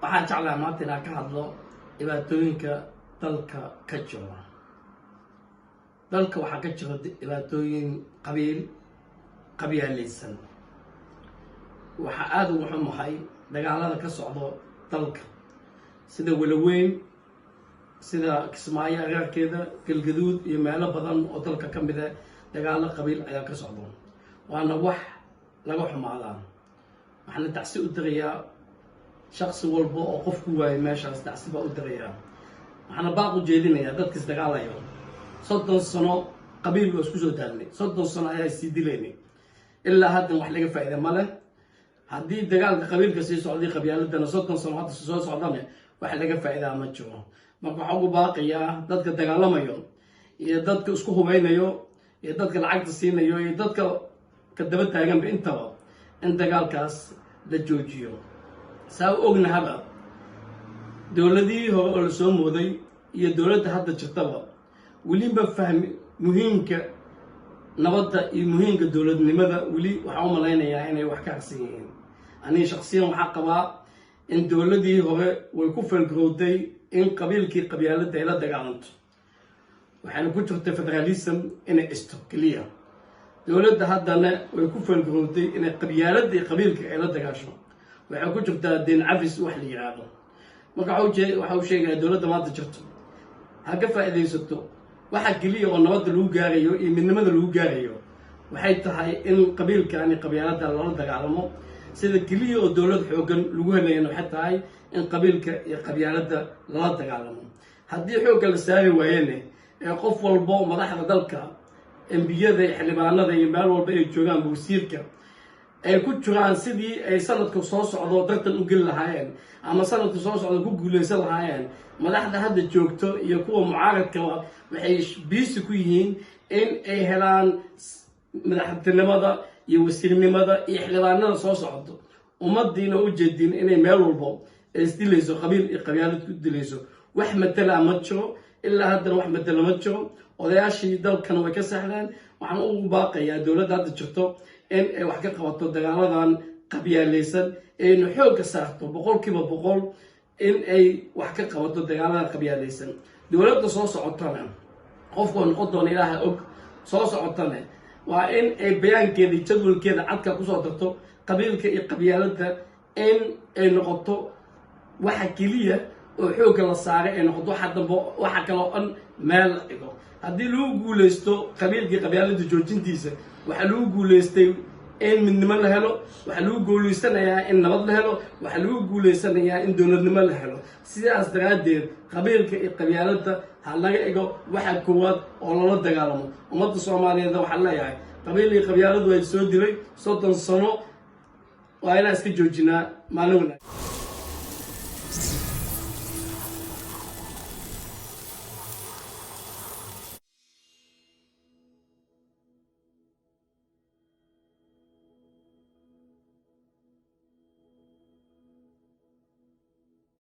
waxaan jeclahay maanta inaan ka hadlo dhibaatooyinka dalka ka jira. dalka waxaa ka jira dhibaatooyin qabyaalaysan. waxaa aad ugu xumahay dagaalada ka socdo dalka sida Walaweyn, sida Kismaayo agagaarkeeda, Galgaduud iyo meelo badan oo dalka ka mid ah dagaalo qabiil ayaa ka socdo. waana wax laga xumaadaa. waxaan tacsi u dirayaa shakhsi walba oo qofku waayay meeshaas, tacsi baa u dirayaa. waxaana baaq u jeedinayaa dadka is dagaalayo. 30 sano qabiil waa isku soo taagnay, 30 sano ayaa sii dilaynay, ilaa haddan wax laga faa'iido ma leh. haddii dagaalka qabiilka sii socday qabyaaladana 30 sano hadda soo socdana wax laga faa'iidaa ma jiro. marka waxaan ugu baaqayaa dadka dagaalamayo iyo dadka isku hubeynayo iyo dadka lacagta siinayo iyo dadka ka daba taaganba intaba in dagaalkaas la joojiyo. saa u ognahaba dowladihii hore oo la soo mooday iyo dowladda hadda jirtaba weliba fahmi muhiimka nabadda iyo muhiimka dowladnimada weli waxaan u malaynayaa inay wax ka harsan yihiin. aniga shakhsiyan waxaa qabaa in dowladii hore way ku falgarowday in qabiilkii qabyaaladda ay la dagaalanto. waxayna ku jirtay federalism inay isto keliya. dowladda haddana way ku falgarowday inay qabyaaladda iyo qabiilka ay la dagaasho. waxay ku jirtaa deen cafis wax la yiraahdo. marka waxa uu sheegayaa dowladda maanta jirto ha ka faa'iidaysato waxa keliya oo nabadda lagu gaarayo iyo midnimada lagu gaarayo waxay tahay in qabiilkan iyo qabyaaladda lala dagaalamo. sida keliya oo dowlad xoogan lagu helayana waxay tahay in qabiilka iyo qabyaaladda lala dagaalamo. haddii xoogga la saari waayene ee qof walbo madaxda dalka, embiyada iyo xildhibaanada iyo meel walba ay joogaan wasiirka ay ku jiraan sidii ay sanadka soo socdo dartan u geli lahaayeen ama sanadka soo socdo ku guuleysan lahaayeen, madaxda hadda joogto iyo kuwa mucaaradka waxay biisi ku yihiin in ay helaan madaxtinimada iyo wasiirnimada iyo xildhibaanada soo socdo. ummadiina u jeedin inay meel walbo ay isdilayso, qabiil iyo qabyaalad ku dilayso. wax matala ma jiro, ilaa haddana wax matala ma jiro. odayaashii dalkana way ka saxdaan. waxaan ugu baaqayaa dowladda hadda jirto in ay wax ka qabato dagaaladan qabyaalaysan, ayna xoogga saarto 100% in ay wax ka qabato dagaaladan qabyaalaysan. dowladda soo socotana qofku noqon doona ilaaha og, soo socotana waa in ay bayaankeeda iyo jadwalkeeda cadka kusoo darto qabiilka iyo qabyaaladda in ay noqoto waxa keliya oo xoogga la saaray ay noqoto waxa kaloo dhan meel la dhigo. haddii lagu guuleysto qabiilkii qabyaaladda joojintiisa, waxaa lagu guuleystay in midnimo la helo, waxaa lagu guuleysanayaa in nabad la helo, waxaa lagu guuleysanayaa in dowladnimo la helo. sidaas daraaddeed qabiilka iyo qabyaaladda ha laga ego waxa koowaad oo lala dagaalamo. ummadda Soomaaliyeed waxaa leeyahay qabiil iyo qabyaaladu ay soo dilay 30 sano waa inaan iska joojinaa maalin wanaagsan.